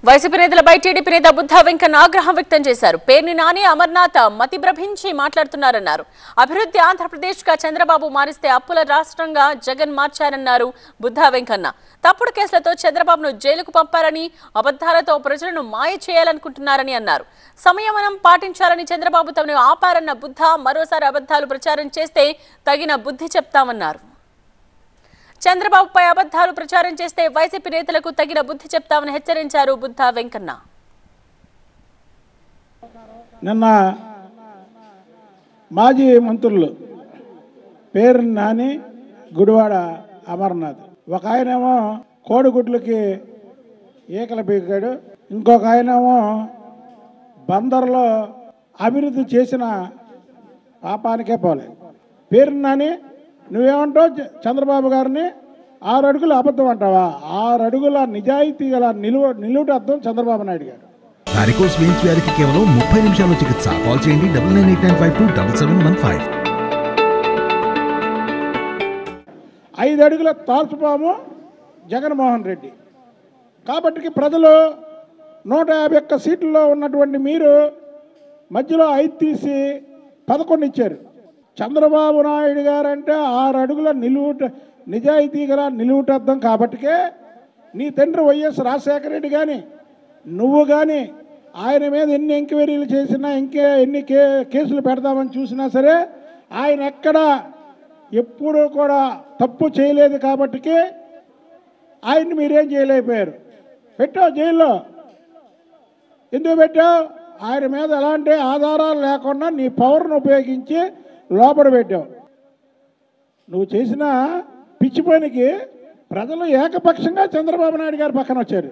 YCP నేతలపై TDP నేత బుద్ధా వెంకన్న ఆగ్రహం వ్యక్తం చేశారు. పేర్ని నాని అమర్నాథ్ మతి భ్రమించి మాట్లాడుతున్నారన్నారు. అభివృద్ధి ఆంధ్రప్రదేశ్ గా చంద్రబాబు మారిస్తే అప్పుల రాష్ట్రంగా జగన్ మార్చారన్నారు బుద్ధా వెంకన్న. తప్పుడు కేసులతో చంద్రబాబును జైలుకు పంపారని, అబద్ధాలతో ప్రజలను మాయ చేయాలనుకుంటున్నారని అన్నారు. సంయమనం పాటించాలని చంద్రబాబు తమను ఆపారన్న బుద్ధా మరోసారి అబద్ధాలు ప్రచారం చేస్తే తగిన బుద్ధి చెప్తామన్నారు. చంద్రబాబుపై అబద్ధాలు ప్రచారం చేస్తే వైసీపీ నేతలకు తగిన బుద్ధి చెప్తామని హెచ్చరించారు బుద్ధా వెంకన్న. నిన్న మాజీ మంత్రులు పేర్ని నాని, గుడివాడ అమర్నాథ్, ఒక ఆయనేమో కోడిగుడ్లకి ఈకలు పీకాడు, ఇంకొక ఆయనేమో బందర్లో అభివృద్ధి చేసిన పాపానికే పోలేదు. పేర్ని నాని నువ్వేమంటావు? చంద్రబాబు గారిని 6 అడుగులు అబద్ధం అంటావా? 6 అడుగుల నిజాయితీ గల నిలువుట అర్థం చంద్రబాబు నాయుడు గారు. వారికోస్ వెయిన్స్ వ్యాధికి కేవలం 30 నిమిషాల్లో చికిత్స. కాల్ చేయండి 9989527715. 5 అడుగుల తాల్చుపాము జగన్మోహన్ రెడ్డి. కాబట్టి ప్రజలు 151 సీట్లలో ఉన్నటువంటి మీరు మధ్యలో 5 తీసి 11 ఇచ్చారు. చంద్రబాబు నాయుడు గారు అంటే 6 అడుగుల నిజాయితీ గల నిలువుటద్దం. కాబట్టికే నీ తండ్రి వైఎస్ రాజశేఖర రెడ్డి కానీ, నువ్వు కానీ ఆయన మీద ఎన్ని ఎంక్వైరీలు చేసినా, ఎన్ని కేసులు పెడదామని చూసినా సరే ఆయన ఎప్పుడూ కూడా తప్పు చేయలేదు. కాబట్టికే ఆయన్ని మీరేం చేయలేకపోయారు. పెట్టావు జైల్లో. ఎందుకు పెట్టావు? ఆయన మీద ఎలాంటి ఆధారాలు లేకుండా నీ పవర్ను ఉపయోగించి లోపల పెట్టావు. నువ్వు చేసిన పిచ్చి పనికి ప్రజలు ఏకపక్షంగా చంద్రబాబు నాయుడు గారి పక్కన వచ్చారు.